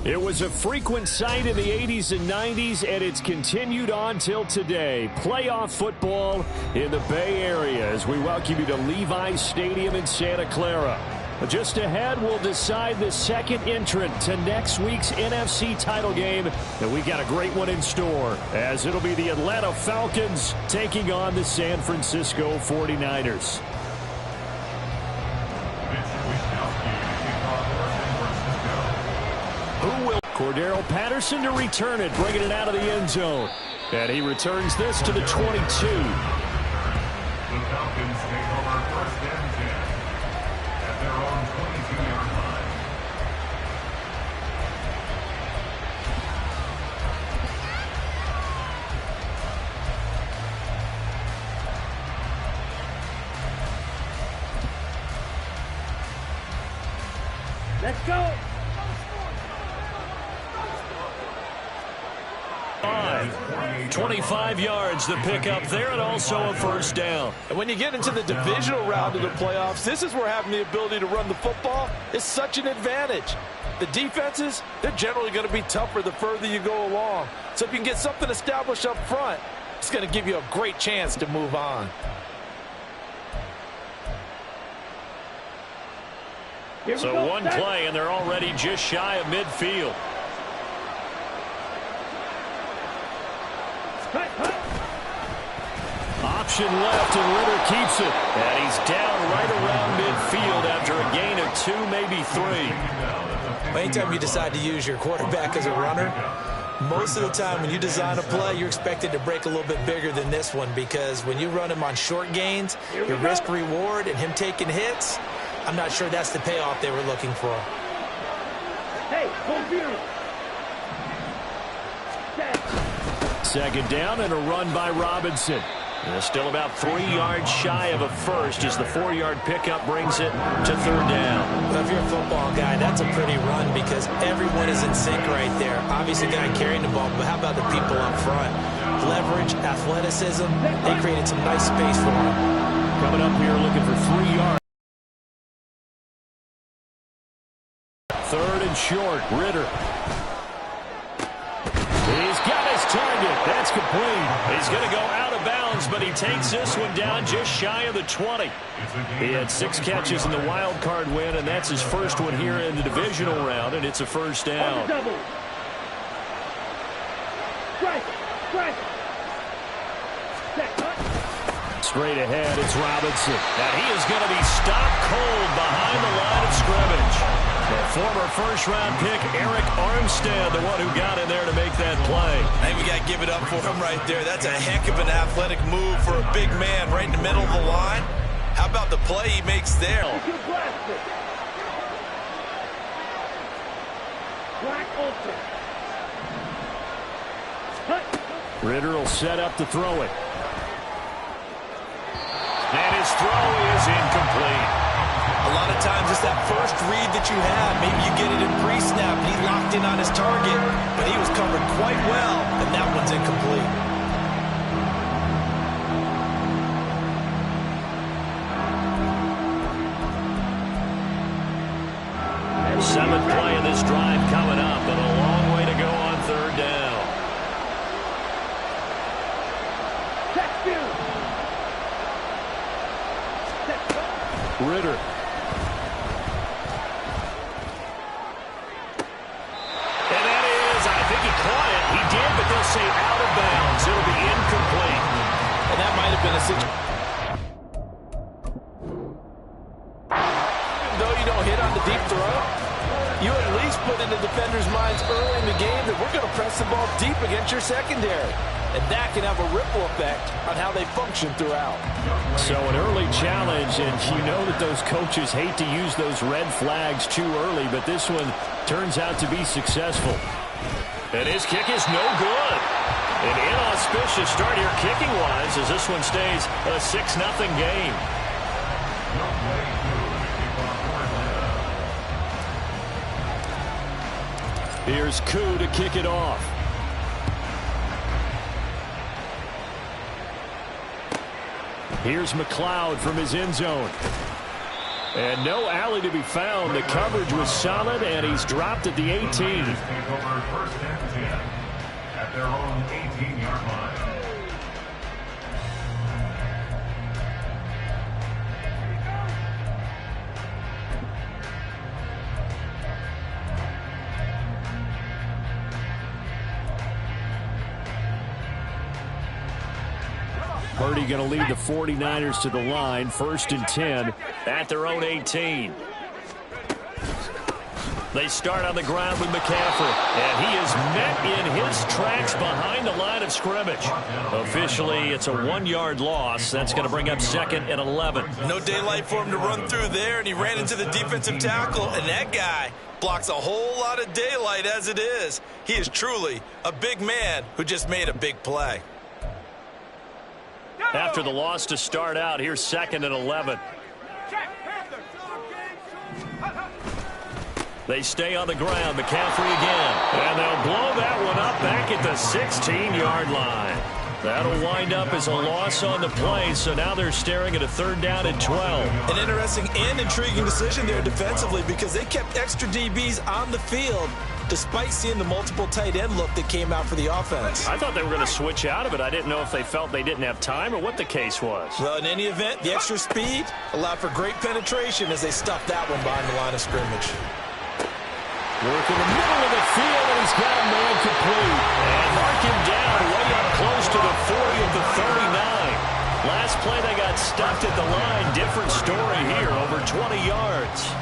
It was a frequent sight in the 80s and 90s, and it's continued on till today. Playoff football in the Bay Area as we welcome you to Levi's Stadium in Santa Clara. Just ahead, we'll decide the second entrant to next week's NFC title game, and we've got a great one in store, as it'll be the Atlanta Falcons taking on the San Francisco 49ers. Who will? Cordero Patterson to return it, bringing it out of the end zone. And he returns this to the 22. The Falcons take over first and 10 at their own 22-yard line. Let's go. 25 yards the pickup there, and also a first down. And when you get into the divisional round of the playoffs, this is where having the ability to run the football is such an advantage. The defenses, they're generally going to be tougher the further you go along. So if you can get something established up front, it's going to give you a great chance to move on. So one play, and they're already just shy of midfield. Option left, and Ritter keeps it. And he's down right around midfield after a gain of 2, maybe 3. Anytime you decide to use your quarterback as a runner, most of the time when you design a play, you're expected to break a little bit bigger than this one, because when you run him on short gains, your risk-reward and him taking hits, I'm not sure that's the payoff they were looking for. Hey, hold. Second down and a run by Robinson. Still about 3 yards shy of a first as the 4-yard pickup brings it to third down. Well, if you're a football guy, that's a pretty run because everyone is in sync right there. Obviously, the guy carrying the ball, but how about the people up front? Leverage, athleticism, they created some nice space for him. Coming up here looking for 3 yards. Third and short, Ritter. He's got his target. That's complete. He's going to go out of bounds, but he takes this one down just shy of the 20. He had 6 catches in the wild card win, and that's his first one here in the divisional round, and it's a first down. Straight ahead, it's Robinson. And he is going to be stopped cold behind the line of scrimmage. The former first-round pick, Eric Armstead, the one who got in there to make that play. I think we got to give it up for him right there. That's a heck of an athletic move for a big man right in the middle of the line. How about the play he makes there? Ritter will set up to throw it. And his throw is incomplete. A lot of times it's that first read that you have. Maybe you get it in pre-snap and he locked in on his target, but he was covered quite well, and that one's incomplete. 7th play of this drive coming up, but a long way to go on third down. Ritter. And that is, I think he caught it. He did, but they'll say out of bounds. It'll be incomplete. And that might have been a situation. Though you don't hit on the deep throw, you at least put in the defender's minds early in the game that we're going to press the ball deep against your secondary. And that can have a ripple effect on how they function throughout. So an early challenge, and you know that those coaches hate to use those red flags too early, but this one turns out to be successful. And his kick is no good. An inauspicious start here kicking-wise as this one stays a 6-0 game. Here's Koo to kick it off. Here's McLeod from his end zone. And no alley to be found. The coverage was solid, and he's dropped at the 18. Take over 1st and 10 at their own 18-yard line. Purdy going to lead the 49ers to the line. 1st and 10 at their own 18. They start on the ground with McCaffrey, and he is met in his tracks behind the line of scrimmage. Officially, it's a 1-yard loss. That's going to bring up 2nd and 11. No daylight for him to run through there, and he ran into the defensive tackle, and that guy blocks a whole lot of daylight as it is. He is truly a big man who just made a big play. After the loss to start out, here's 2nd and 11. They stay on the ground. McCaffrey again. And they'll blow that one up back at the 16-yard line. That'll wind up as a loss on the play, so now they're staring at a 3rd down and 12. An interesting and intriguing decision there defensively because they kept extra DBs on the field despite seeing the multiple tight end look that came out for the offense. I thought they were going to switch out of it. I didn't know if they felt they didn't have time or what the case was. Well, in any event, the extra speed allowed for great penetration as they stuffed that one behind the line of scrimmage. Work in the middle of the field, and he's got a man complete. And mark him down way up close to the 40 at the 39. Last play they got stuffed at the line. Different story here, over 20 yards.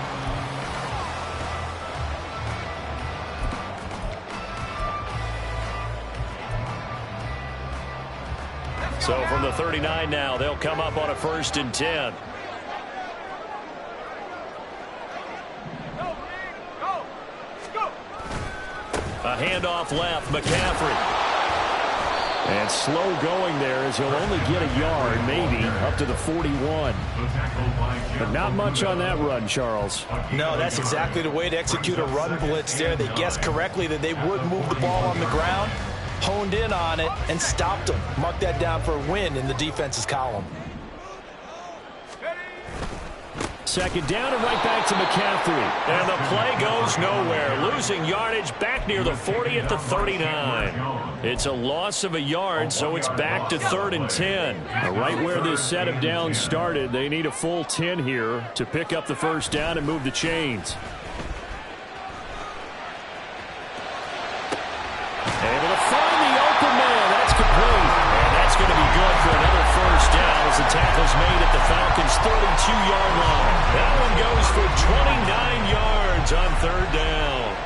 So from the 39 now, they'll come up on a 1st and 10. A handoff left, McCaffrey. And slow going there as he'll only get a yard, maybe, up to the 41. But not much on that run, Charles. No, that's exactly the way to execute a run blitz there. They guessed correctly that they would move the ball on the ground, honed in on it, and stopped them. Mark that down for a win in the defense's column. 2nd down and right back to McCaffrey. And the play goes nowhere. Losing yardage back near the 40 at the 39. It's a loss of a yard, so it's back to 3rd and 10. Right where this set of downs started, they need a full 10 here to pick up the 1st down and move the chains. Able to find the open man. That's complete. And that's going to be good for another 1st down as the tackle's made at the Falcons' 32-yard line. That one goes for 29 yards on 3rd down.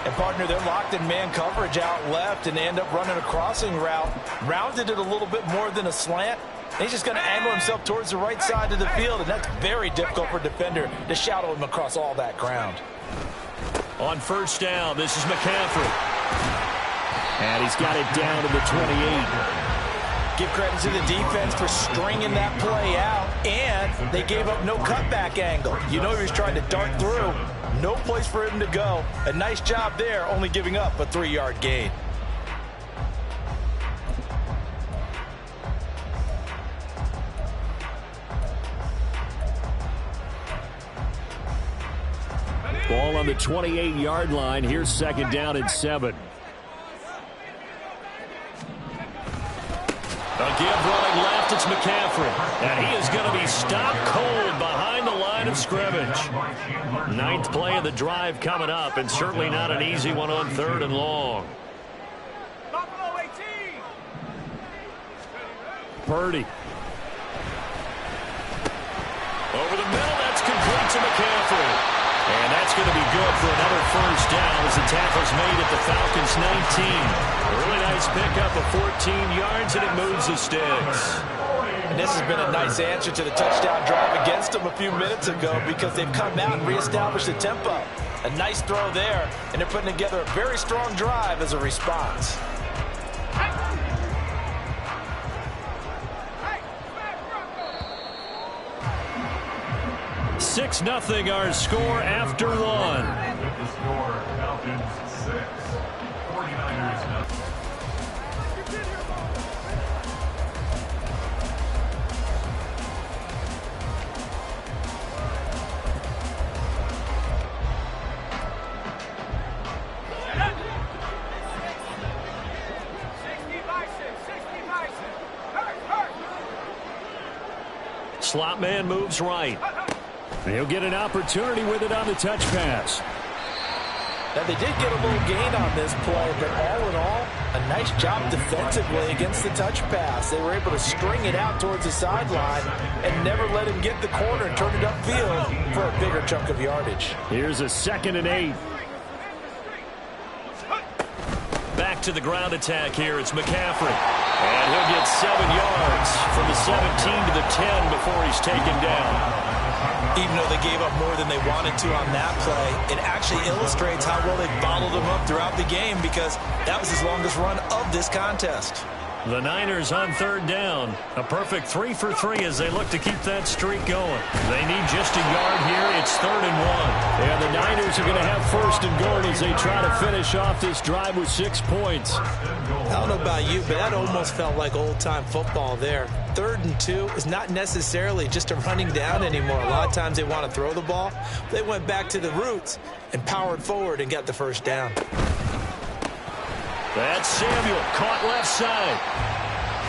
And, partner, they're locked in man coverage out left, and they end up running a crossing route. Rounded it a little bit more than a slant. And he's just going to angle himself towards the right side of the field, and that's very difficult for a defender to shadow him across all that ground. On 1st down, this is McCaffrey. And he's got it down to the 28. Give credit to the defense for stringing that play out, and they gave up no cutback angle. You know he was trying to dart through. No place for him to go. A nice job there, only giving up a 3-yard gain. Ball on the 28-yard line. Here's 2nd down and 7. A give running left, it's McCaffrey. And he is going to be stopped cold behind the line of scrimmage. 9th play of the drive coming up, and certainly not an easy one on 3rd and long. Purdy. Over the middle, that's complete to McCaffrey. And that's going to be good for another 1st down as the tackle's made at the Falcons' 19. A really nice pickup of 14 yards, and it moves the sticks. And this has been a nice answer to the touchdown drive against them a few minutes ago because they've come out and reestablished the tempo. A nice throw there, and they're putting together a very strong drive as a response. 6-0 our score after 1. With the score, Falcons 6, 49ers nothing. Slot man moves right. He'll get an opportunity with it on the touch pass. Now, they did get a little gain on this play, but all in all, a nice job defensively against the touch pass. They were able to string it out towards the sideline and never let him get the corner and turn it upfield for a bigger chunk of yardage. Here's a 2nd and 8. Back to the ground attack here. It's McCaffrey. And he'll get 7 yards from the 17 to the 10 before he's taken down. Even though they gave up more than they wanted to on that play, it actually illustrates how well they bottled them up throughout the game because that was his longest run of this contest. The Niners on 3rd down. A perfect 3 for 3 as they look to keep that streak going. They need just a yard here. It's 3rd and 1. And the Niners are going to have 1st and goal as they try to finish off this drive with 6 points. I don't know about you, but that almost felt like old-time football there. 3rd and 2 is not necessarily just a running down anymore. A lot of times they want to throw the ball. They went back to the roots and powered forward and got the 1st down. That's Samuel, caught left side.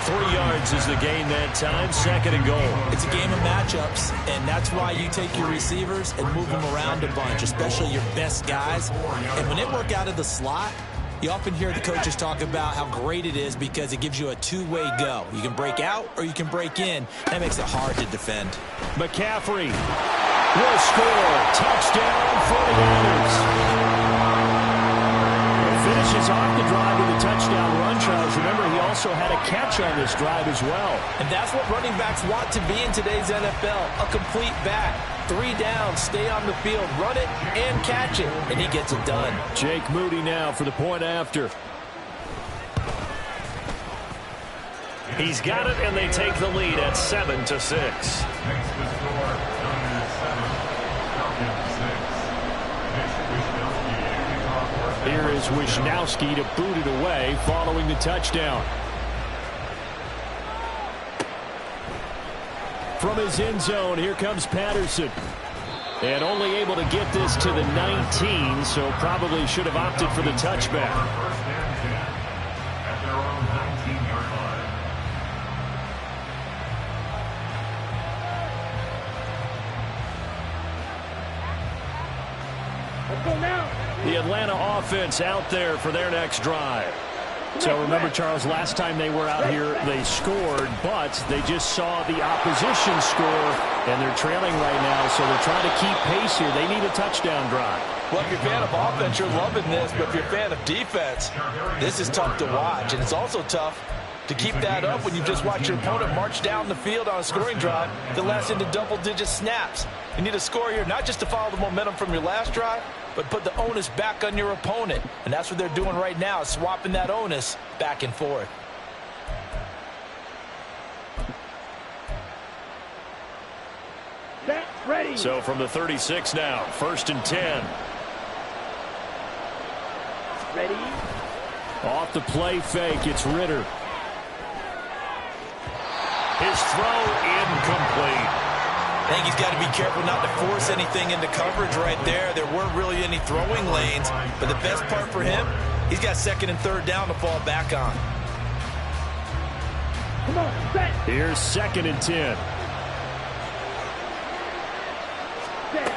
3 yards is the gain that time, 2nd and goal. It's a game of matchups, and that's why you take your receivers and move them around a bunch, especially your best guys. And when they work out of the slot, you often hear the coaches talk about how great it is because it gives you a two-way go. You can break out or you can break in. That makes it hard to defend. McCaffrey will score. Touchdown, 49ers. Finishes off the drive with a touchdown run, Charles. Remember, he also had a catch on this drive as well. And that's what running backs want to be in today's NFL, a complete back. 3 downs, stay on the field, run it, and catch it, and he gets it done. Jake Moody now for the point after. He's got it, and they take the lead at 7-6. Next to score, number 7, Falcons 6. Here is Wisnowski to boot it away following the touchdown. From his end zone, here comes Patterson. And only able to get this to the 19, so probably should have opted for the touchback. 1st and 10 at their own 19-yard line. Let's go now. The Atlanta offense out there for their next drive. So remember, Charles, last time they were out here, they scored, but they just saw the opposition score, and they're trailing right now, so they're trying to keep pace here. They need a touchdown drive. Well, if you're a fan of offense, you're loving this, but if you're a fan of defense, this is tough to watch, and it's also tough to keep that up when you just watch your opponent march down the field on a scoring drive that lasts into double-digit snaps. You need a score here, not just to follow the momentum from your last drive, but put the onus back on your opponent. And that's what they're doing right now, swapping that onus back and forth. Set, ready. So from the 36 now, 1st and 10. Ready. Off the play fake, it's Ritter. His throw incomplete. I think he's got to be careful not to force anything into coverage right there. There weren't really any throwing lanes, but the best part for him, he's got 2nd and 3rd down to fall back on. Come on, set. Here's 2nd and 10. Set.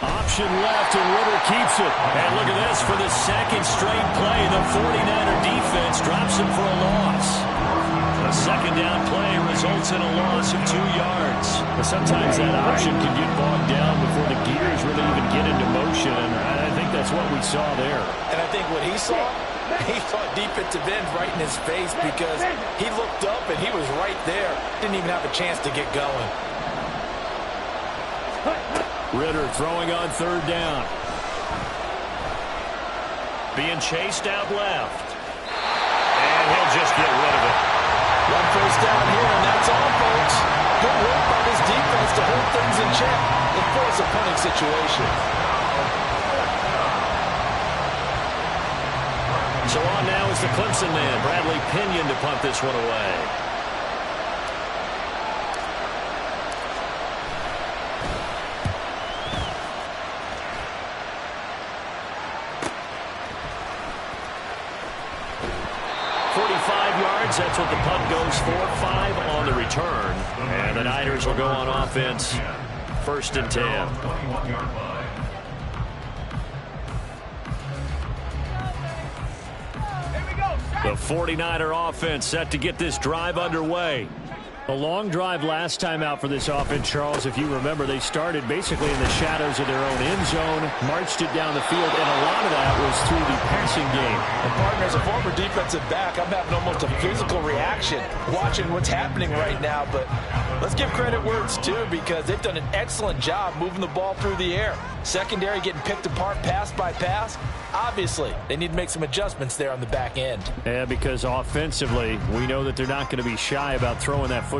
Option left, and Ritter keeps it. And look at this, for the 2nd straight play, the 49er defense drops him for a loss. A 2nd down play results in a loss of 2 yards. But sometimes that option can get bogged down before the gears really even get into motion, and I think that's what we saw there. And I think what he saw defensive end right in his face because he looked up and he was right there. Didn't even have a chance to get going. Ritter throwing on 3rd down. Being chased out left. And he'll just get rid of it. 1 first down here, and that's all, folks. Good work by this defense to hold things in check and force a punting situation. So on now is the Clemson man, Bradley Pinion, to punt this one away. 5 yards. That's what the punt goes for. 5 on the return. And the Niners will go on offense. 1st and 10. The 49er offense set to get this drive underway. A long drive last time out for this offense, Charles. If you remember, they started basically in the shadows of their own end zone, marched it down the field, and a lot of that was through the passing game. And partner, as a former defensive back, I'm having almost a physical reaction watching what's happening right now. But let's give credit where it's due, because they've done an excellent job moving the ball through the air. Secondary getting picked apart pass by pass. Obviously, they need to make some adjustments there on the back end. Yeah, because offensively, we know that they're not going to be shy about throwing that football.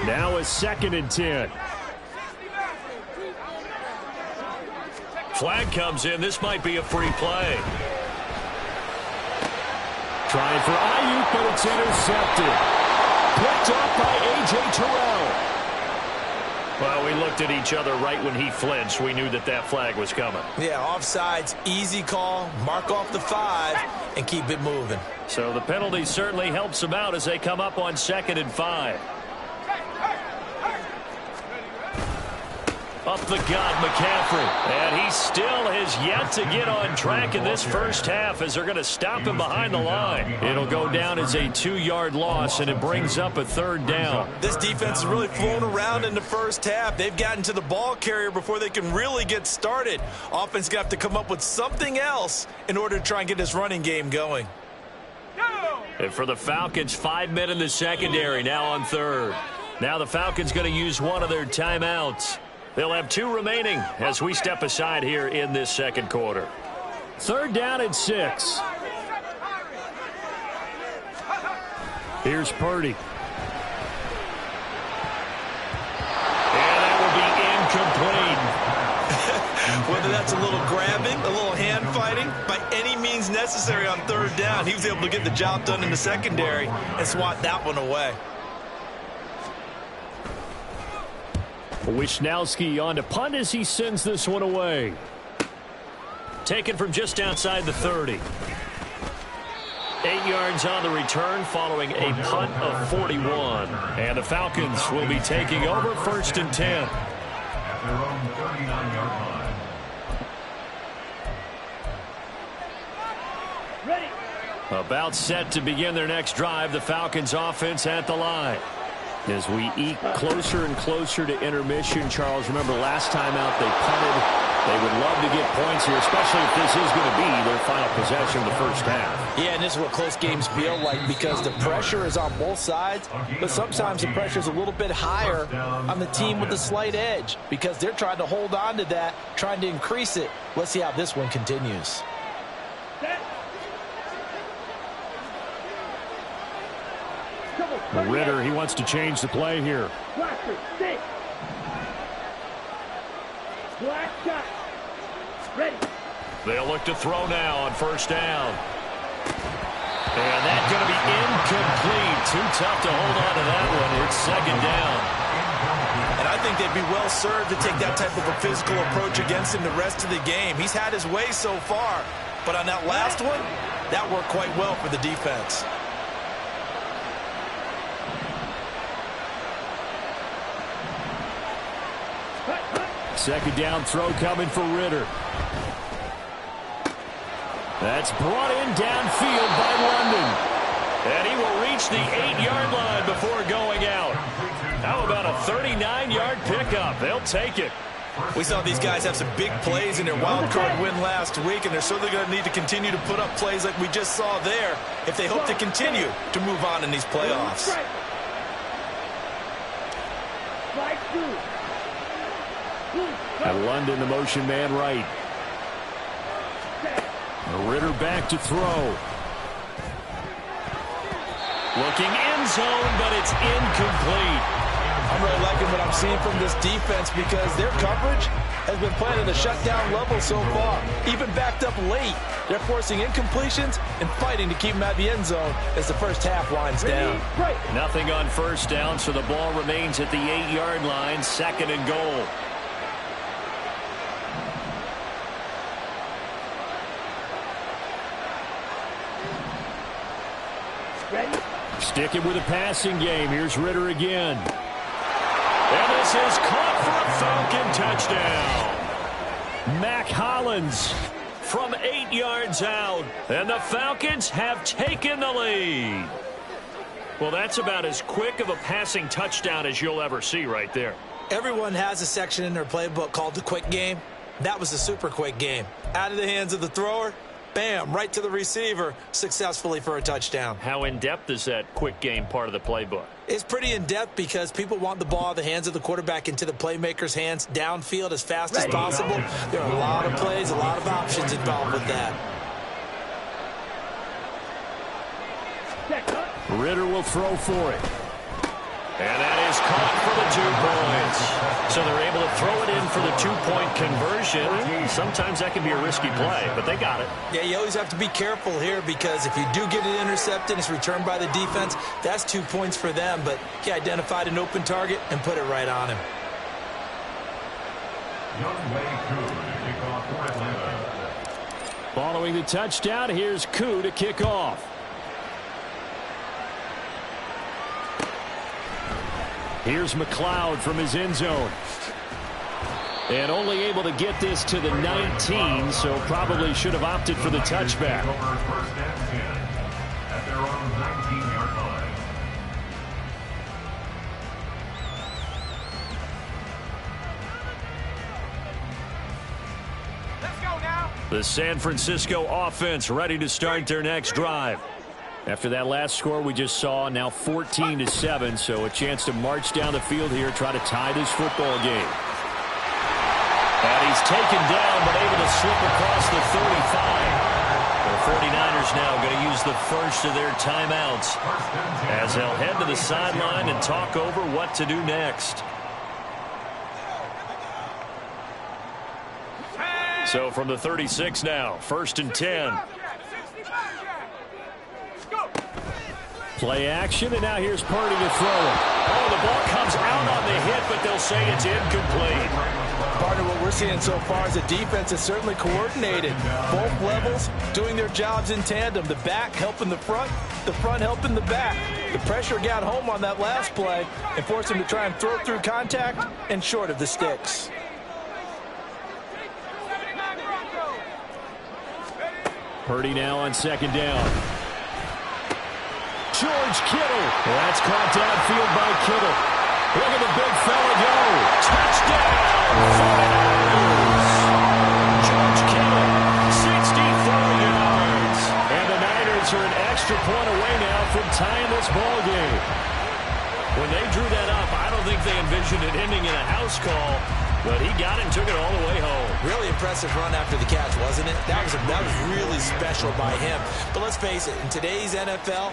Now a 2nd and 10. Flag comes in. This might be a free play. Trying for Ayuk, but it's intercepted. Picked up by A.J. Terrell. Well, we looked at each other right when he flinched. We knew that that flag was coming. Yeah, offsides, easy call. Mark off the 5 and keep it moving. So the penalty certainly helps them out as they come up on 2nd and 5. Up the gut, McCaffrey. And he still has yet to get on track in this first half as they're going to stop him behind the line. It'll go down as a 2-yard loss, and it brings up a 3rd down. This defense is really flown around in the first half. They've gotten to the ball carrier before they can really get started. Offense got to come up with something else in order to try and get this running game going. And for the Falcons, 5 men in the secondary now on 3rd. Now the Falcons going to use one of their timeouts. They'll have 2 remaining as we step aside here in this 2nd quarter. 3rd down and 6. Here's Purdy. And that will be incomplete. Whether that's a little grabbing, a little hand fighting, by any means necessary on 3rd down, he was able to get the job done in the secondary and swat that one away. Wisnowski on to punt as he sends this one away. Taken from just outside the 30. 8 yards on the return following a punt of 41. And the Falcons will be taking over 1st and 10. At their own 39-yard line. Ready. About set to begin their next drive, the Falcons offense at the line. As we eke closer and closer to intermission, Charles, remember last time out they punted. They would love to get points here, especially if this is going to be their final possession of the first half. Yeah, and this is what close games feel like, because the pressure is on both sides, but sometimes the pressure is a little bit higher on the team with the slight edge because they're trying to hold on to that, trying to increase it. Let's see how this one continues. Ritter, he wants to change the play here. Blaster, stick. Black shot. Ready. They'll look to throw now on 1st down. And that's going to be incomplete. Too tough to hold on to that one. It's 2nd down. And I think they'd be well served to take that type of a physical approach against him the rest of the game. He's had his way so far, but on that last one, that worked quite well for the defense. Second down throw coming for Ritter. That's brought in downfield by London. And he will reach the 8-yard line before going out. How about a 39-yard pickup? They'll take it. We saw these guys have some big plays in their wild card win last week, and they're certainly going to need to continue to put up plays like we just saw there if they hope to continue to move on in these playoffs. And London, the motion man right. Ritter back to throw. Looking end zone, but it's incomplete. I'm really liking what I'm seeing from this defense because their coverage has been playing at a shutdown level so far. Even backed up late, they're forcing incompletions and fighting to keep them at the end zone as the first half winds down. Nothing on 1st down, so the ball remains at the 8-yard line, 2nd and goal. Ready? Sticking with a passing game. Here's Ritter again. And this is caught for a Falcon touchdown. Mac Hollins from 8 yards out. And the Falcons have taken the lead. Well, that's about as quick of a passing touchdown as you'll ever see right there. Everyone has a section in their playbook called the quick game. That was a super quick game. Out of the hands of the thrower, bam, right to the receiver, successfully for a touchdown. How in-depth is that quick game part of the playbook? It's pretty in-depth because people want the ball out of the hands of the quarterback into the playmaker's hands downfield as fast as possible. There are a lot of plays, a lot of options involved with that. Ritter will throw for it. And that is caught for the 2 points. So they're able to throw it in for the 2-point conversion. Sometimes that can be a risky play, but they got it. Yeah, you always have to be careful here because if you do get it intercepted, it's returned by the defense, that's 2 points for them. But he identified an open target and put it right on him. Following the touchdown, here's Koo to kick off. Here's McLeod from his end zone. And only able to get this to the 19, so probably should have opted for the touchback. First and 10 at their own 19-yard line. Let's go now. The San Francisco offense ready to start their next drive. After that last score we just saw, now 14-7, so a chance to march down the field here, try to tie this football game. And he's taken down, but able to slip across the 35. The 49ers now going to use the first of their timeouts as they'll head to the sideline and talk over what to do next. So from the 36 now, 1st and 10. Play action, and now here's Purdy to throw it. Oh, the ball comes out on the hit, but they'll say it's incomplete. Partner, what we're seeing so far is the defense is certainly coordinated. Both levels doing their jobs in tandem. The back helping the front helping the back. The pressure got home on that last play and forced him to try and throw through contact and short of the sticks. Purdy now on 2nd down. George Kittle. Well, that's caught downfield by Kittle. Look at the big fella go. Touchdown, 49ers. George Kittle, 64 yards. And the Niners are an extra point away now from tying this ball game. When they drew that up, I don't think they envisioned it ending in a house call, but he got it and took it all the way home. Really impressive run after the catch, wasn't it? That was really special by him. But let's face it, in today's NFL,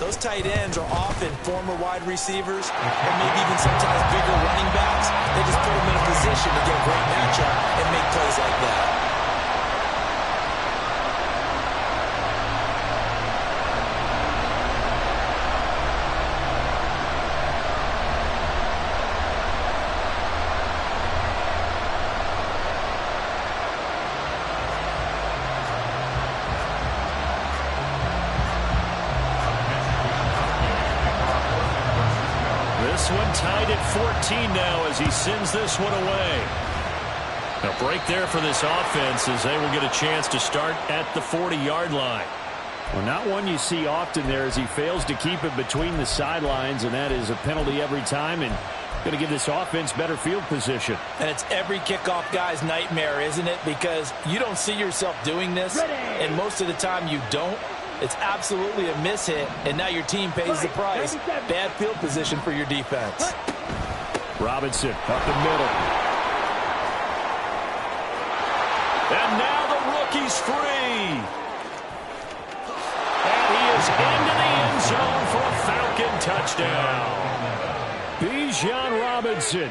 those tight ends are often former wide receivers and maybe even sometimes bigger running backs. They just put them in a position to get a great matchup and make plays like that. This one tied at 14 now as he sends this one away. A break there for this offense as they will get a chance to start at the 40-yard line. Well, not one you see often there as he fails to keep it between the sidelines, and that is a penalty every time and going to give this offense better field position. And it's every kickoff guy's nightmare, isn't it? Because you don't see yourself doing this, and most of the time you don't. It's absolutely a mishit, and now your team pays the price. Bad field position for your defense. Robinson up the middle. And now the rookie's free. And he is into the end zone for a Falcon touchdown. Bijan Robinson,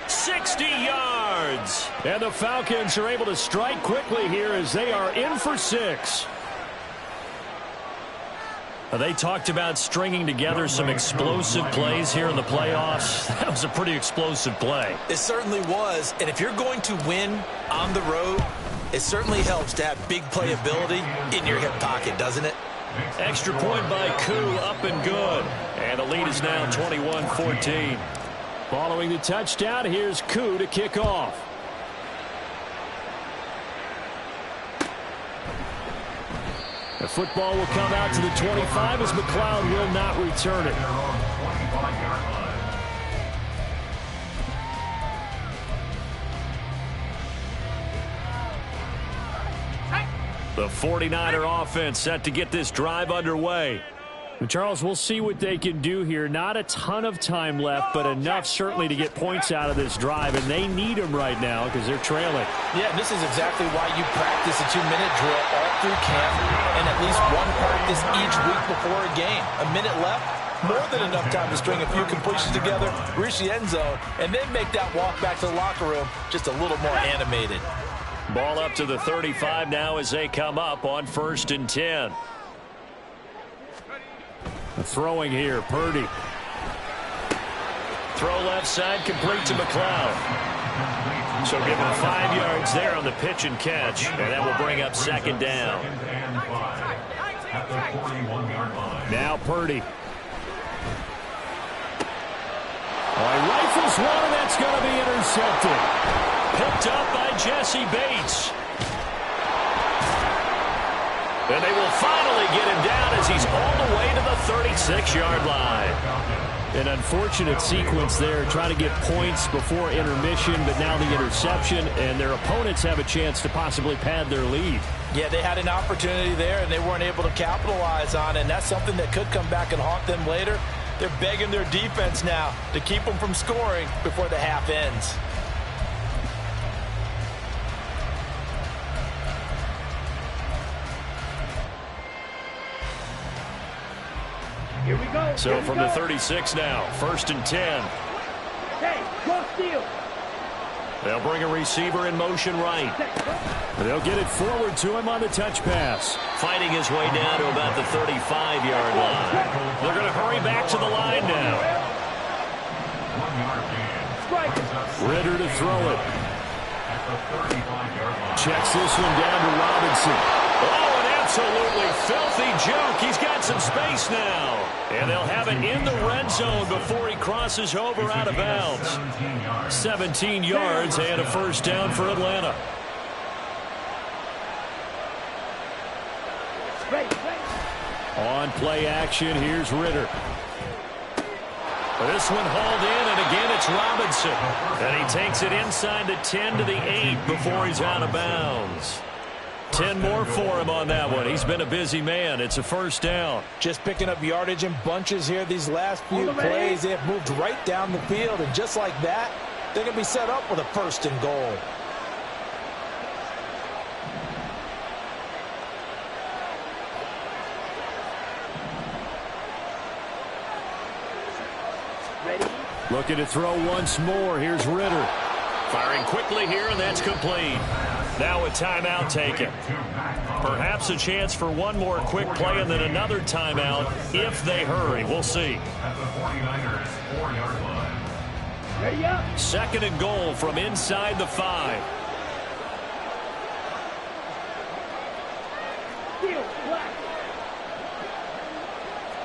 60 yards. And the Falcons are able to strike quickly here as they are in for 6. They talked about stringing together some explosive plays here in the playoffs. That was a pretty explosive play. It certainly was. And if you're going to win on the road, it certainly helps to have big playability in your hip pocket, doesn't it? Extra point by Koo, up and good. And the lead is now 21-14. Following the touchdown, here's Koo to kick off. The football will come out to the 25 as McLeod will not return it. The 49er offense set to get this drive underway. Charles, we'll see what they can do here. Not a ton of time left, but enough certainly to get points out of this drive, and they need them right now because they're trailing. Yeah, this is exactly why you practice a 2-minute drill all through camp and at least one practice each week before a game. A minute left, more than enough time to string a few completions together, reach the end zone, and then make that walk back to the locker room just a little more animated. Ball up to the 35 now as they come up on 1st and 10. Throwing here, Purdy. Throw left side, complete to McLeod. So give him 5 yards there on the pitch and catch, and that will bring up 2nd down. Now Purdy. Rifles one, and that's going to be intercepted. Picked up by Jesse Bates. And they will finally get him down as he's all the way to the 36-yard line. An unfortunate sequence there, trying to get points before intermission, but now the interception, and their opponents have a chance to possibly pad their lead. Yeah, they had an opportunity there, and they weren't able to capitalize on it, and that's something that could come back and haunt them later. They're begging their defense now to keep them from scoring before the half ends. Here we go. So from the 36 now, 1st and 10. Hey, cross field. They'll bring a receiver in motion right. They'll get it forward to him on the touch pass. Fighting his way down to about the 35-yard line. They're going to hurry back to the line now. Ritter to throw it. Checks this one down to Robinson. Oh, an absolutely filthy juke. He's got some space now. And they'll have it in the red zone before he crosses over out of bounds. 17 yards and a 1st down for Atlanta. On play action, here's Ritter. This one hauled in, and again it's Robinson. And he takes it inside the 10 to the 8 before he's out of bounds. 10 more for him on that one. He's been a busy man. It's a 1st down. Just picking up yardage in bunches here these last few plays. They have moved right down the field, and just like that, they're going to be set up with a 1st and goal. Looking to throw once more. Here's Ritter. Firing quickly here, and that's complete. Now a timeout taken. Perhaps a chance for one more quick play and then another timeout if they hurry. We'll see. At the 49ers 4-yard line. Ready up. 2nd and goal from inside the 5. Field, black.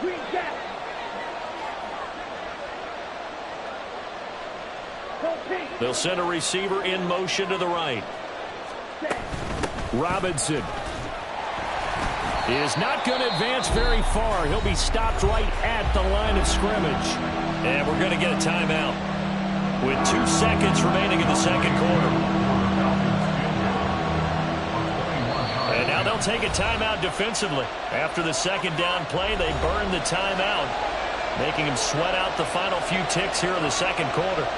Green gap. They'll send a receiver in motion to the right. Robinson is not going to advance very far. He'll be stopped right at the line of scrimmage. And we're going to get a timeout with 2 seconds remaining in the 2nd quarter. And now they'll take a timeout defensively. After the 2nd down play, they burn the timeout, making him sweat out the final few ticks here in the 2nd quarter.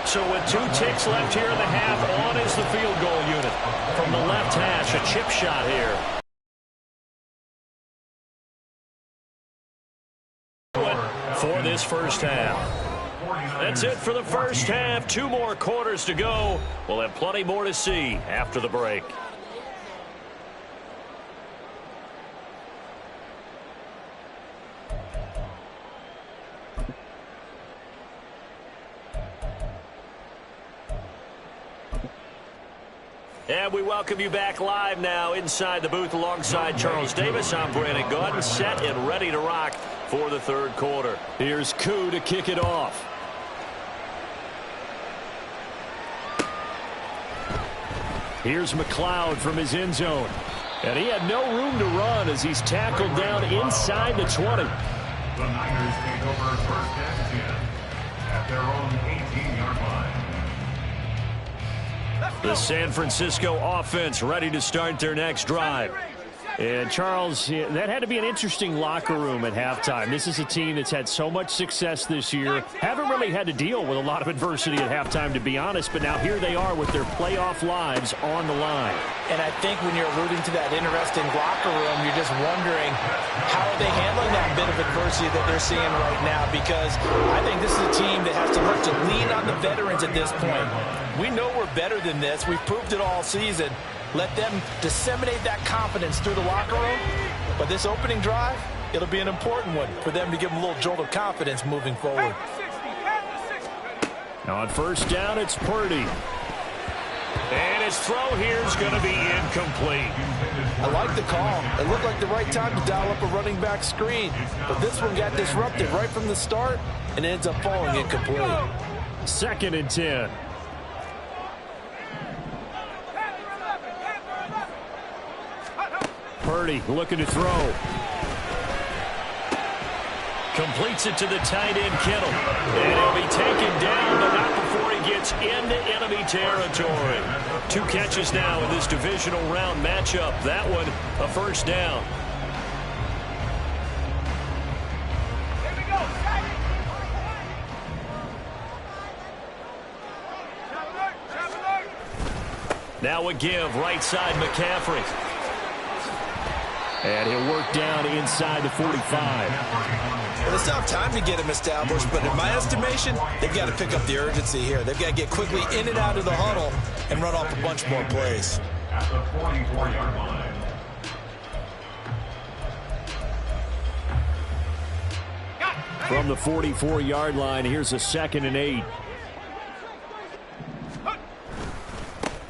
So with 2 ticks left here in the half, on is the field goal unit. From the left hash, a chip shot here. For this 1st half. That's it for the 1st half. 2 more quarters to go. We'll have plenty more to see after the break. And we welcome you back live now inside the booth alongside Charles Davis. I'm Brandon Gaudin, set and ready to rock for the third quarter. Here's Koo to kick it off. Here's McLeod from his end zone. And he had no room to run as he's tackled down inside the 20. The Niners take over first and 10 at their own 18-yard line. The San Francisco offense ready to start their next drive. And, Charles, that had to be an interesting locker room at halftime. This is a team that's had so much success this year. Haven't really had to deal with a lot of adversity at halftime, to be honest. But now here they are with their playoff lives on the line. And I think when you're alluding to that interesting locker room, you're just wondering how are they handling that bit of adversity that they're seeing right now, because I think this is a team that has to look to lean on the veterans at this point. We know we're better than this. We've proved it all season. Let them disseminate that confidence through the locker room. But this opening drive, it'll be an important one for them to give them a little jolt of confidence moving forward. Now on first down, it's Purdy. And his throw here is going to be incomplete. I like the call. It looked like the right time to dial up a running back screen. But this one got disrupted right from the start and ends up falling incomplete. 2nd and 10. Purdy looking to throw. Completes it to the tight end, Kittle. And he'll be taken down, but not before he gets into enemy territory. 2 catches now in this divisional round matchup. That one, a first down. Now a give, right side, McCaffrey. And he'll work down inside the 45. Well, they still have time to get him established, but in my estimation, they've got to pick up the urgency here. They've got to get quickly in and out of the huddle and run off a bunch more plays. At the 44-yard line. From the 44-yard line, here's a 2nd and 8.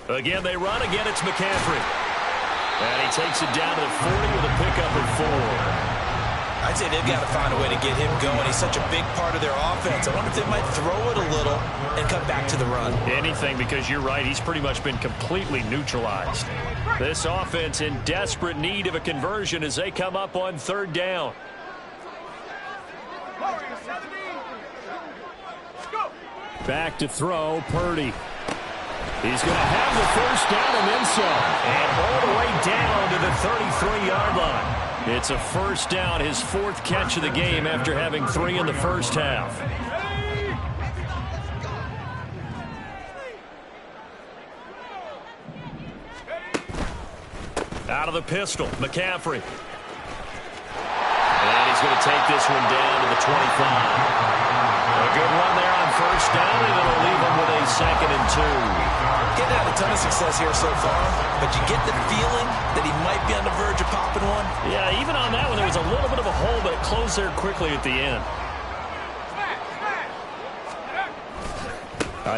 Again, they run. Again, it's McCaffrey. And he takes it down to the 40 with a pickup at 4. I'd say they've got to find a way to get him going. He's such a big part of their offense. I wonder if they might throw it a little and come back to the run. Anything, because you're right. He's pretty much been completely neutralized. This offense in desperate need of a conversion as they come up on 3rd down. Back to throw, Purdy. He's going to have the first down and then some. And all the way down to the 33-yard line. It's a first down, his 4th catch of the game after having 3 in the first half. Out of the pistol, McCaffrey. And he's going to take this one down to the 25. A good run there on first down, and it'll leave him with a 2nd and 2. Getting had a ton of success here so far, but you get the feeling that he might be on the verge of popping one. Yeah, even on that one, there was a little bit of a hole, but it closed there quickly at the end.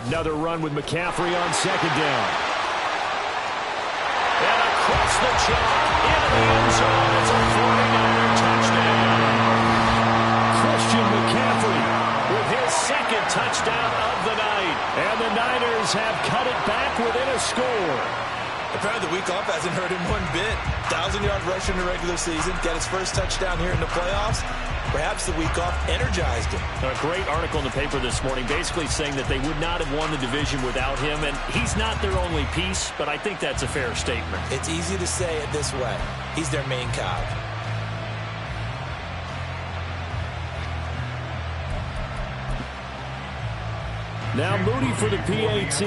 Another run with McCaffrey on 2nd down. And across the chalk, into the end zone. It's a 49er touchdown. Christian McCaffrey With his 2nd touchdown of the night. And the Niners have cut it back within a score. Apparently the week off hasn't hurt him one bit. 1,000-yard rush in the regular season. Got his first touchdown here in the playoffs. Perhaps the week off energized him. A great article in the paper this morning basically saying that they would not have won the division without him. And he's not their only piece, but I think that's a fair statement. It's easy to say it this way. He's their main cog. Now Moody for the PAT.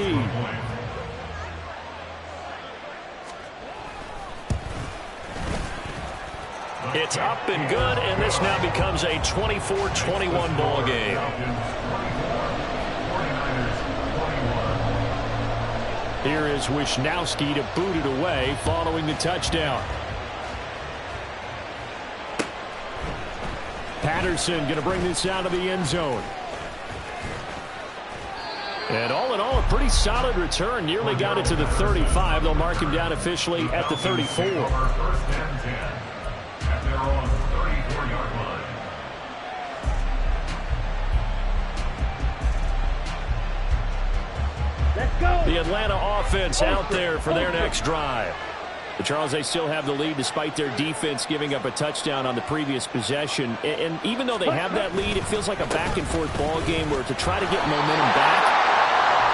It's up and good, and this now becomes a 24-21 ball game. Here is Wisnowski to boot it away following the touchdown. Patterson going to bring this out of the end zone. And all in all, a pretty solid return. Nearly got it to the 35. They'll mark him down officially at the 34. First and 10 at their own 34-yard line. Let's go. The Atlanta offense out there for their next drive. But Charles, they still have the lead despite their defense giving up a touchdown on the previous possession. And even though they have that lead, it feels like a back-and-forth ball game where to try to get momentum back,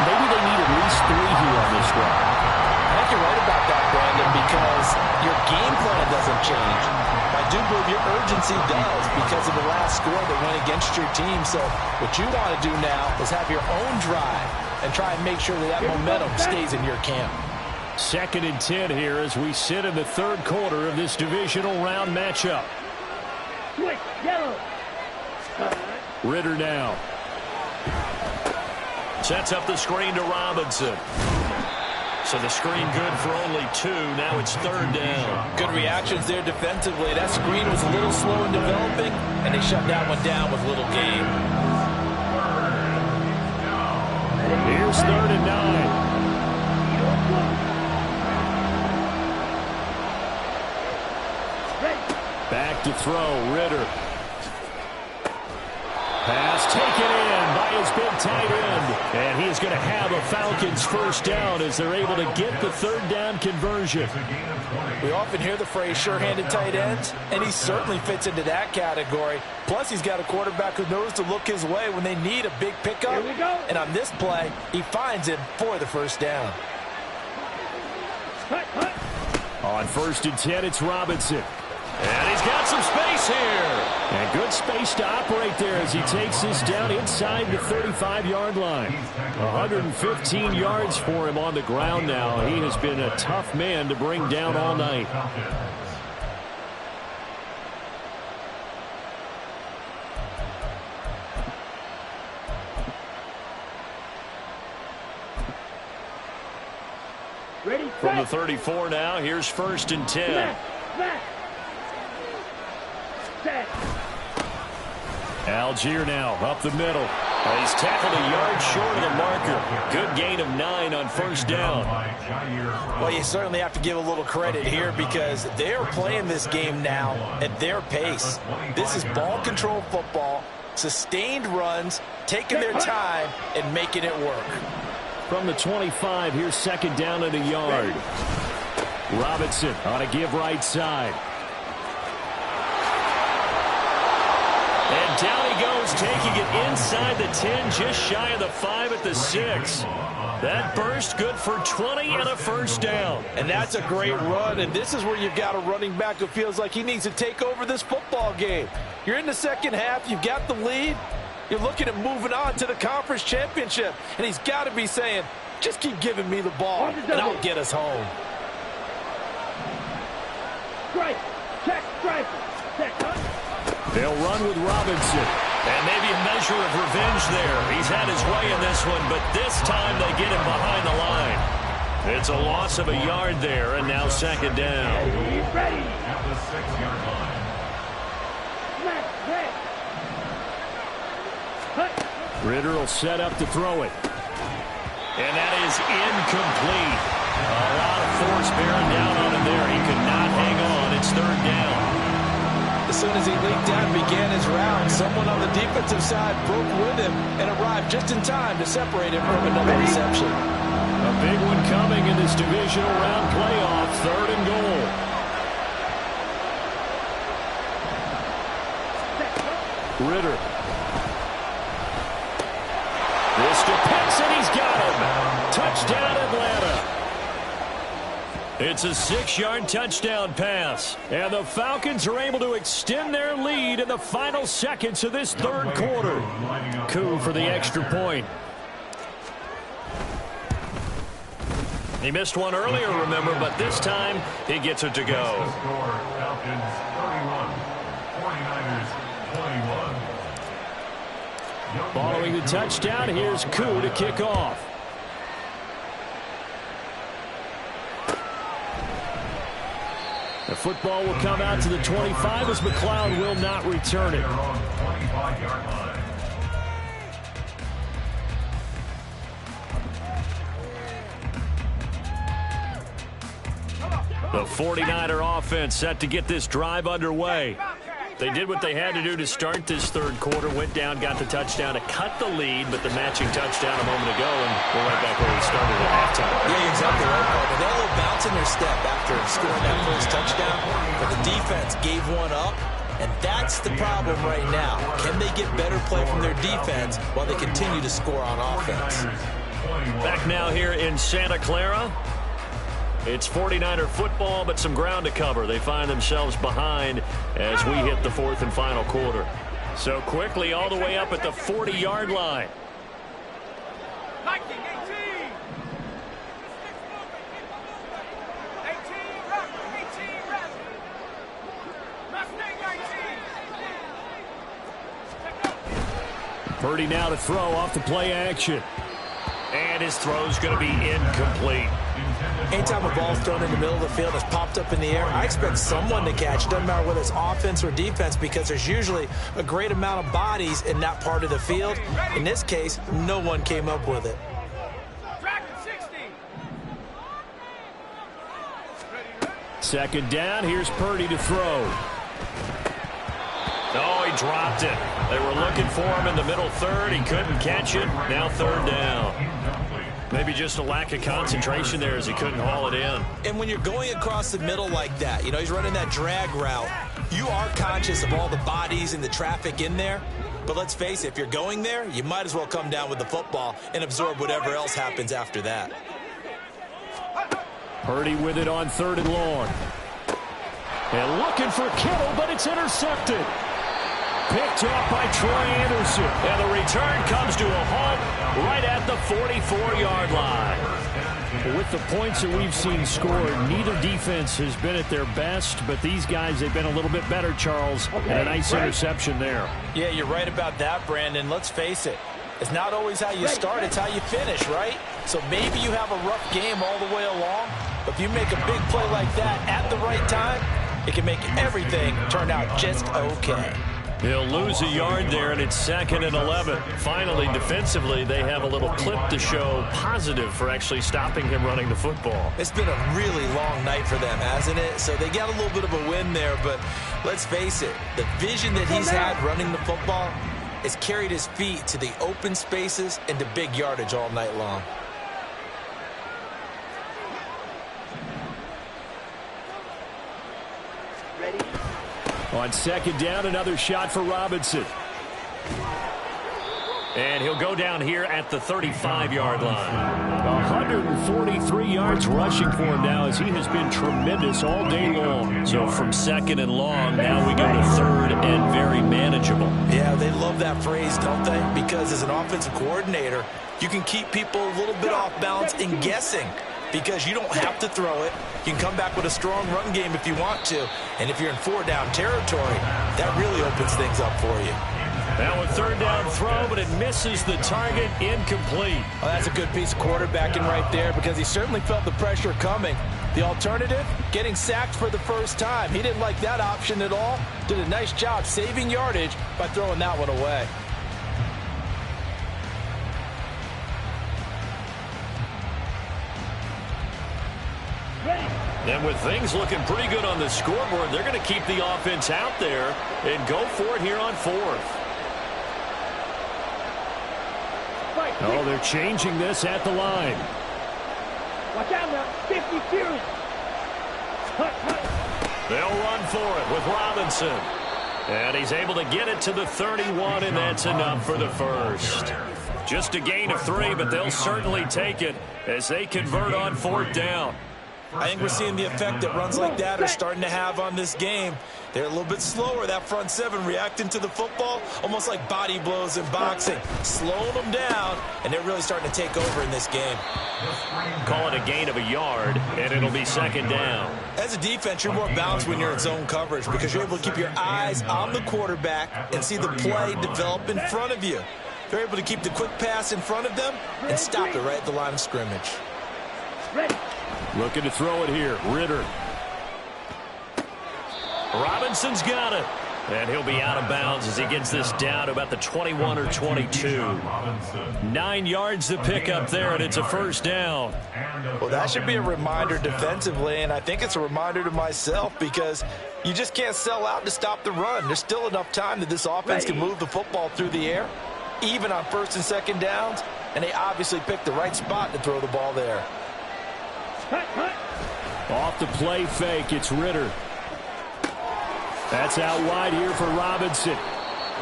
maybe they need at least 3 here on this drive. I think you're right about that, Brandon, because your game plan doesn't change. I do believe your urgency does because of the last score that went against your team. So what you want to do now is have your own drive and try and make sure that momentum stays in your camp. 2nd and 10 here as we sit in the 3rd quarter of this divisional round matchup. Switch, yellow. Ritter now. Sets up the screen to Robinson. So the screen good for only 2. Now it's 3rd down. Good reactions there defensively. That screen was a little slow in developing, and they shut that one down with little gain. Here's 3rd and 9. Back to throw, Ritter. Pass taken in by his big tight end. And he's going to have a Falcons first down as they're able to get the 3rd down conversion. We often hear the phrase sure-handed tight ends, and he certainly fits into that category. Plus, he's got a quarterback who knows to look his way when they need a big pickup. Here we go. And on this play, he finds him for the first down. On 1st and 10, it's Robinson. And he's got some space here. And good space to operate there as he takes this down inside the 35-yard line. 115 yards for him on the ground now. He has been a tough man to bring down all night. Ready, From the set. 34 now, here's 1st and 10. Smash. Set. Algier now up the middle. He's tackled a yard short of the marker. Good gain of 9 on 1st down. Well, you certainly have to give a little credit here because they're playing this game now at their pace. This is ball control football, sustained runs, taking their time and making it work. From the 25, here's 2nd down and a yard. Robinson on a give right side. And down he goes, taking it inside the 10, just shy of the 5 at the 6. That burst good for 20 and a first down. And that's a great run, and this is where you've got a running back who feels like he needs to take over this football game. You're in the second half, you've got the lead, you're looking at moving on to the conference championship, and he's got to be saying, just keep giving me the ball, and I'll get us home. Strike. Check. Strike. Set. They'll run with Robinson. And maybe a measure of revenge there. He's had his way in this one, but this time they get him behind the line. It's a loss of a yard there, and now 2nd down. He's ready. At the 6-yard line. Smash. Set. Ritter will set up to throw it. And that is incomplete. A lot of force bearing down on him there. He could not hang on. It's 3rd down. As soon as he leaped out and began his route, someone on the defensive side broke with him and arrived just in time to separate him from another reception. A big one coming in this divisional round playoff. 3rd and goal. Ritter. This to Pitts, and he's got him. Touchdown, Atlanta. It's a 6-yard touchdown pass. And the Falcons are able to extend their lead in the final seconds of this 3rd quarter. Coup for the extra point. He missed one earlier, remember, but this time he gets it to go. The score, Falcons 31, 49ers 21. Following the touchdown, here's Coup to kick off. The football will come out to the 25 as McLeod will not return it. Their own 25-yard line. The 49er offense set to get this drive underway. They did what they had to do to start this third quarter, went down, got the touchdown to cut the lead, but the matching touchdown a moment ago, and we're right back where we started at halftime. Yeah, you're exactly right, partner. They had a little bounce in their step after scoring that first touchdown, but the defense gave one up, and that's the problem right now. Can they get better play from their defense while they continue to score on offense? Back now here in Santa Clara. It's 49er football, but some ground to cover. They find themselves behind as we hit the fourth and final quarter. So quickly all the way up at the 40-yard line. 19, 18. 18, rest. Mustang 19. Purdy now to throw off the play action. And his throw's going to be incomplete. Anytime a ball's thrown in the middle of the field, it's popped up in the air, I expect someone to catch. It doesn't matter whether it's offense or defense, because there's usually a great amount of bodies in that part of the field. In this case, no one came up with it. Second down, here's Purdy to throw. Oh, he dropped it. They were looking for him in the middle third. He couldn't catch it. Now third down. Maybe just a lack of concentration there as he couldn't haul it in. And when you're going across the middle like that, he's running that drag route, you are conscious of all the bodies and the traffic in there. But let's face it, if you're going there, you might as well come down with the football and absorb whatever else happens after that. Purdy with it on third and long. And looking for Kittle, but it's intercepted. Picked up by Troy Anderson. And the return comes to a halt right at the 44-yard line. With the points that we've seen scored, neither defense has been at their best, but these guys, they've been a little bit better, Charles, and a nice interception there. Yeah, you're right about that, Brandon. Let's face it. It's not always how you start, it's how you finish, right? So maybe you have a rough game all the way along, but if you make a big play like that at the right time, it can make everything turn out just okay. He'll lose a yard there, and it's 2nd and 11. Finally, defensively, they have a little clip to show positive for actually stopping him running the football. It's been a really long night for them, hasn't it? So they got a little bit of a win there, but let's face it, the vision that he's had running the football has carried his feet to the open spaces and to big yardage all night long. On second down, another shot for Robinson. And he'll go down here at the 35-yard line. 143 yards rushing for him now as he has been tremendous all day long. So from second and long, now we go to third and very manageable. Yeah, they love that phrase, don't they? Because as an offensive coordinator, you can keep people a little bit off balance and guessing. Because you don't have to throw it. You can come back with a strong run game if you want to. And if you're in 4-down territory, that really opens things up for you. Now a third down throw, but it misses the target, incomplete. Well, that's a good piece of quarterbacking right there because he certainly felt the pressure coming. The alternative, getting sacked for the first time. He didn't like that option at all. Did a nice job saving yardage by throwing that one away. And with things looking pretty good on the scoreboard, they're going to keep the offense out there and go for it here on fourth. Oh, they're changing this at the line. Watch out now. 52. They'll run for it with Robinson. And he's able to get it to the 31, and that's enough for the first. Just a gain of 3, but they'll certainly take it as they convert on fourth down. I think we're seeing the effect that runs like that are starting to have on this game. They're a little bit slower, that front seven, reacting to the football, almost like body blows in boxing, slowing them down, and they're really starting to take over in this game. Call it a gain of a yard, and it'll be second down. As a defense, you're more balanced when you're in zone coverage because you're able to keep your eyes on the quarterback and see the play develop in front of you. They're able to keep the quick pass in front of them and stop it right at the line of scrimmage. Ready. Looking to throw it here. Ritter. Robinson's got it. And he'll be out of bounds as he gets this down to about the 21 or 22. 9 yards to pick up there, and it's a first down. Well, that should be a reminder defensively, and I think it's a reminder to myself because you just can't sell out to stop the run. There's still enough time that this offense can move the football through the air, even on first and second downs, and they obviously picked the right spot to throw the ball there. Off the play fake, it's Ritter. That's out wide here for Robinson.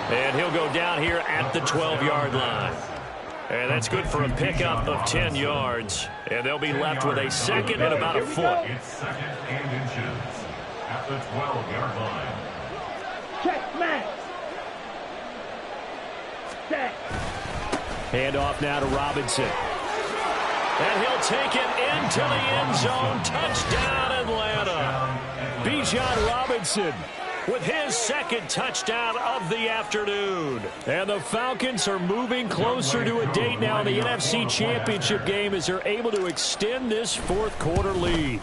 And he'll go down here at the 12-yard line. And that's good for a pickup of 10 yards. And they'll be left with a second and about a foot. It's second and inches at the 12-yard line. Check, man. Set. Hand off now to Robinson. And he'll take it into the end zone. Touchdown, Atlanta. Bijan Robinson with his second touchdown of the afternoon. And the Falcons are moving closer to a date now in the NFC Championship game as they're able to extend this fourth quarter lead.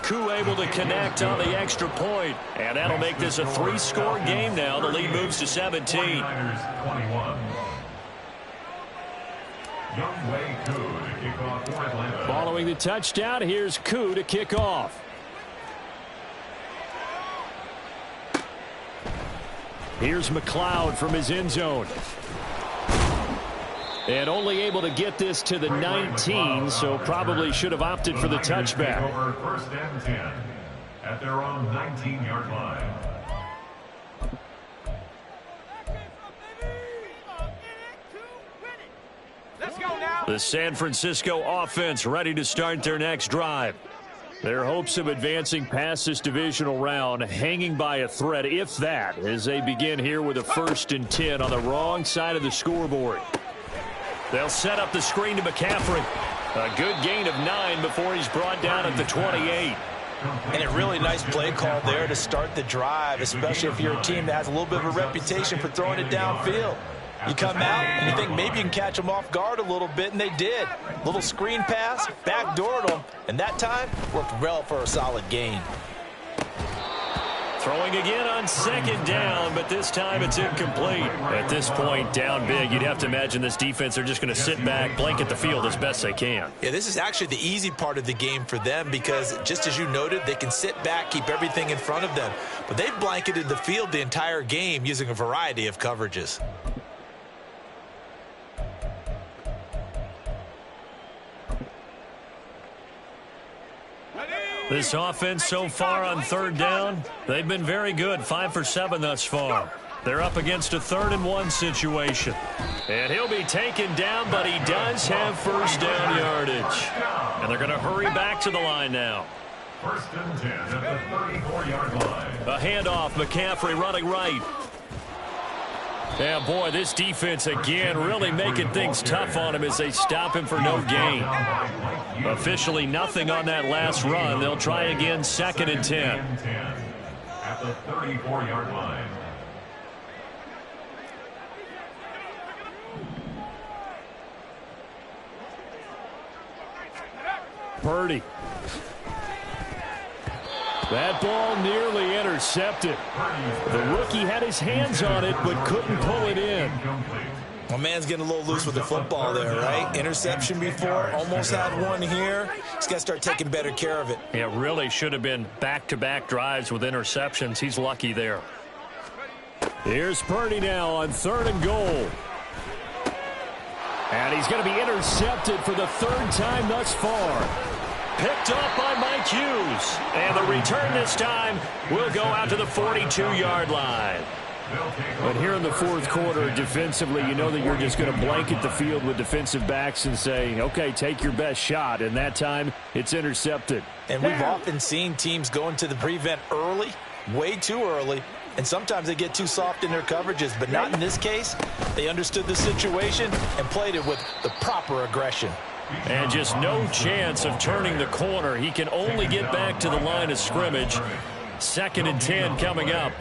Koo able to connect on the extra point, and that'll make this a 3-score game now. The lead moves to 17. 21. Younghoe Koo to kick off for Atlanta. Following the touchdown, here's Koo to kick off. Here's McLeod from his end zone. And only able to get this to the 19, so probably should have opted for the touchback. Over first and 10 at their own 19-yard line. Let's go now. The San Francisco offense ready to start their next drive. Their hopes of advancing past this divisional round hanging by a thread, if that, as they begin here with a 1st and 10 on the wrong side of the scoreboard. They'll set up the screen to McCaffrey. A good gain of 9 before he's brought down at the 28. And a really nice play call there to start the drive, especially if you're a team that has a little bit of a reputation for throwing it downfield. You come out and you think maybe you can catch them off guard a little bit, and they did. Little screen pass, backdoored them, and that time worked well for a solid gain. Throwing again on second down, but this time it's incomplete. At this point, down big, you'd have to imagine this defense, they're just going to sit back, blanket the field as best they can. Yeah, this is actually the easy part of the game for them because, just as you noted, they can sit back, keep everything in front of them. But they've blanketed the field the entire game using a variety of coverages. This offense so far on third down, they've been very good, 5 for 7 thus far. They're up against a 3rd and 1 situation. And he'll be taken down, but he does have first down yardage. And they're going to hurry back to the line now. First and 10 at the 34-yard line. A handoff, McCaffrey running right. Yeah, boy, this defense again really making things tough on him as they stop him for no gain. Officially nothing on that last run. They'll try again, 2nd and 10. At the 34-yard line. Purdy. That ball nearly intercepted. The rookie had his hands on it, but couldn't pull it in. My man's getting a little loose with the football there, right? Interception before, almost had one here. He's got to start taking better care of it. It really should have been back-to-back drives with interceptions. He's lucky there. Here's Purdy now on 3rd and goal. And he's going to be intercepted for the 3rd time thus far. Picked up by Mike Hughes. And the return this time will go out to the 42-yard line. But here in the 4th quarter, defensively, you know that you're just going to blanket the field with defensive backs and say, okay, take your best shot. And that time, it's intercepted. And we've often seen teams go into the prevent early, way too early, and sometimes they get too soft in their coverages. But not in this case. They understood the situation and played it with the proper aggression. And just no chance of turning the corner. He can only get back to the line of scrimmage. 2nd and 10 coming up.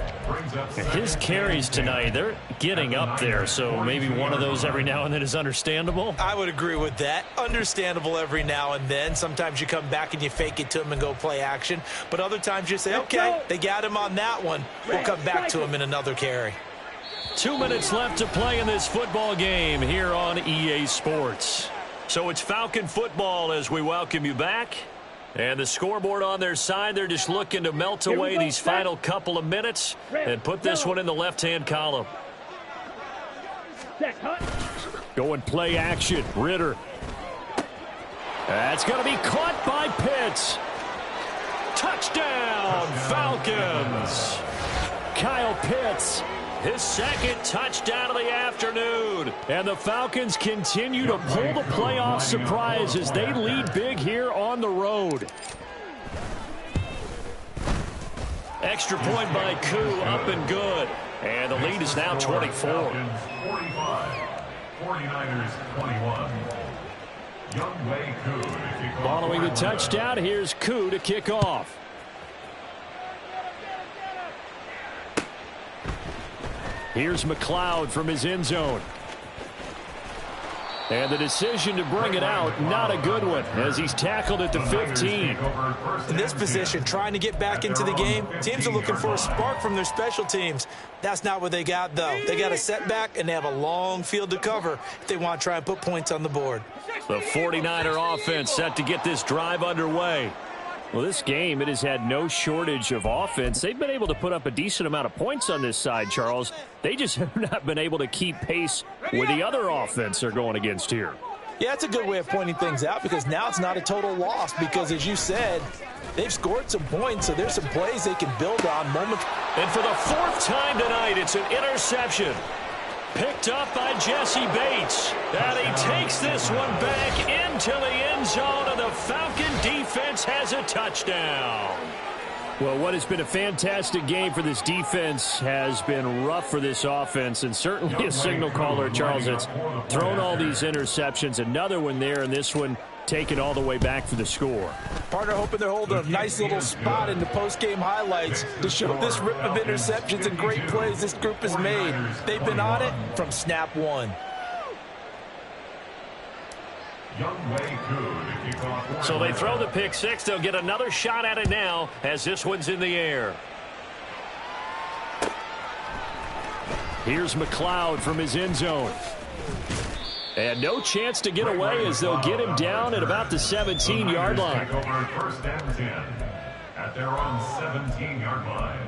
His carries tonight, they're getting up there, so maybe one of those every now and then is understandable. I would agree with that. Understandable every now and then. Sometimes you come back and you fake it to him and go play action. But other times you say, okay, they got him on that one. We'll come back to him in another carry. 2 minutes left to play in this football game here on EA Sports. So it's Falcon football as we welcome you back. And the scoreboard on their side, they're just looking to melt away these final couple of minutes and put this one in the left-hand column. Going play action. Ritter. That's going to be caught by Pitts. Touchdown, Falcons. Kyle Pitts. His 2nd touchdown of the afternoon. And the Falcons continue to pull the playoff surprise as they lead big here on the road. Extra point by Koo, up and good. And the lead is now 24. 45, 49ers 21. Younghoe Koo to kick off. Following the touchdown, here's Koo to kick off. Here's McLeod from his end zone. And the decision to bring it out, not a good one, as he's tackled at the 15. In this position, trying to get back into the game, teams are looking for a spark from their special teams. That's not what they got, though. They got a setback, and they have a long field to cover if they want to try and put points on the board. The 49er offense set to get this drive underway. Well, this game, it has had no shortage of offense. They've been able to put up a decent amount of points on this side, Charles. They just have not been able to keep pace with the other offense they're going against here. Yeah, it's a good way of pointing things out because now it's not a total loss because, as you said, they've scored some points, so there's some plays they can build on moments. And for the 4th time tonight, it's an interception. Picked up by Jesse Bates. And he takes this one back into the end zone, and the Falcon defense has a touchdown. Well, what has been a fantastic game for this defense has been rough for this offense, and certainly a signal caller, Charles, that's thrown all these interceptions. Another one there, and this one taken all the way back for the score. Partner hoping they're holding a nice little spot in the post-game highlights to show this rip of interceptions and great plays this group has made. They've been on it from snap one. So they throw the pick six. They'll get another shot at it now as this one's in the air. Here's McLeod from his end zone. And no chance to get away as they'll get him down at about the 17-yard line. First and 10 at their own 17-yard line.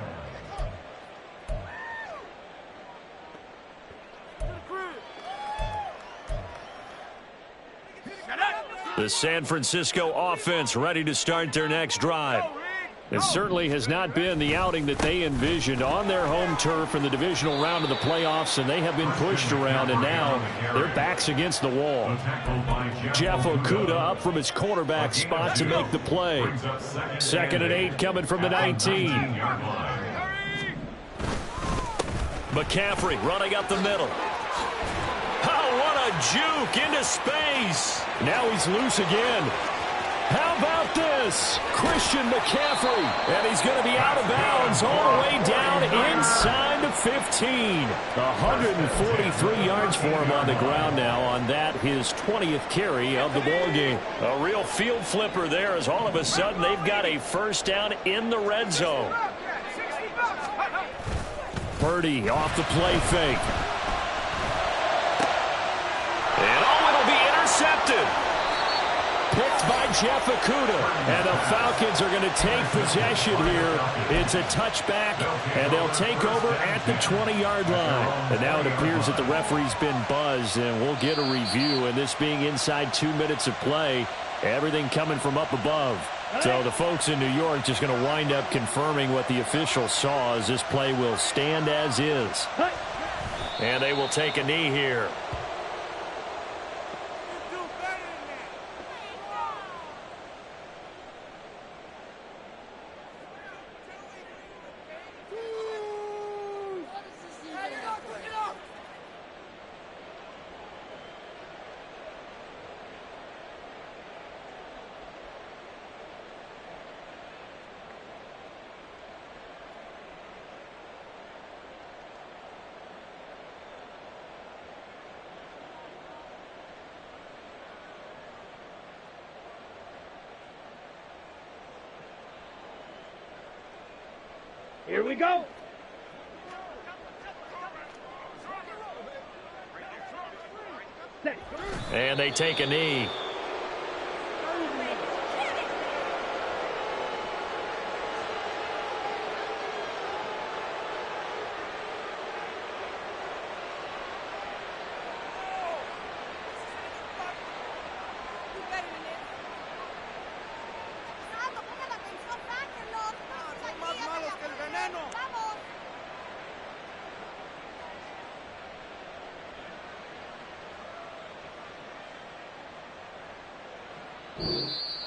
The San Francisco offense ready to start their next drive. It certainly has not been the outing that they envisioned on their home turf in the divisional round of the playoffs, and they have been pushed around, and now their back's against the wall. Jeff Okudah up from his cornerback spot to make the play. 2nd and 8 coming from the 19. McCaffrey running up the middle. Oh, what a juke into space. Now he's loose again. How about this? Christian McCaffrey. And he's going to be out of bounds all the way down inside the 15. 143 yards for him on the ground now on that, his 20th carry of the ball game. A real field flipper there as all of a sudden they've got a first down in the red zone. Purdy off the play fake. And it'll be intercepted. Picked by Jeff Okudah. And the Falcons are going to take possession here. It's a touchback, and they'll take over at the 20-yard line. And now it appears that the referee's been buzzed, and we'll get a review. And this being inside 2 minutes of play, everything coming from up above. So the folks in New York just going to wind up confirming what the official saw as this play will stand as is. And they will take a knee here. Here we go. Set. And they take a knee.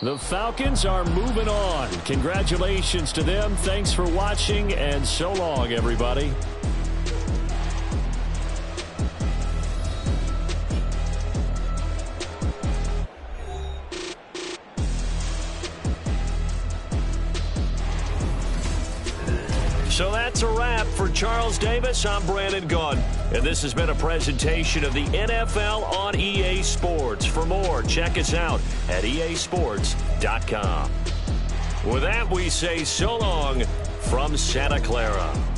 The Falcons are moving on. Congratulations to them. Thanks for watching, and so long, everybody. So that's a wrap for Charles Davis. I'm Brandon Gunn, and this has been a presentation of the NFL on EA Sports. For more, check us out at easports.com. With that, we say so long from Santa Clara.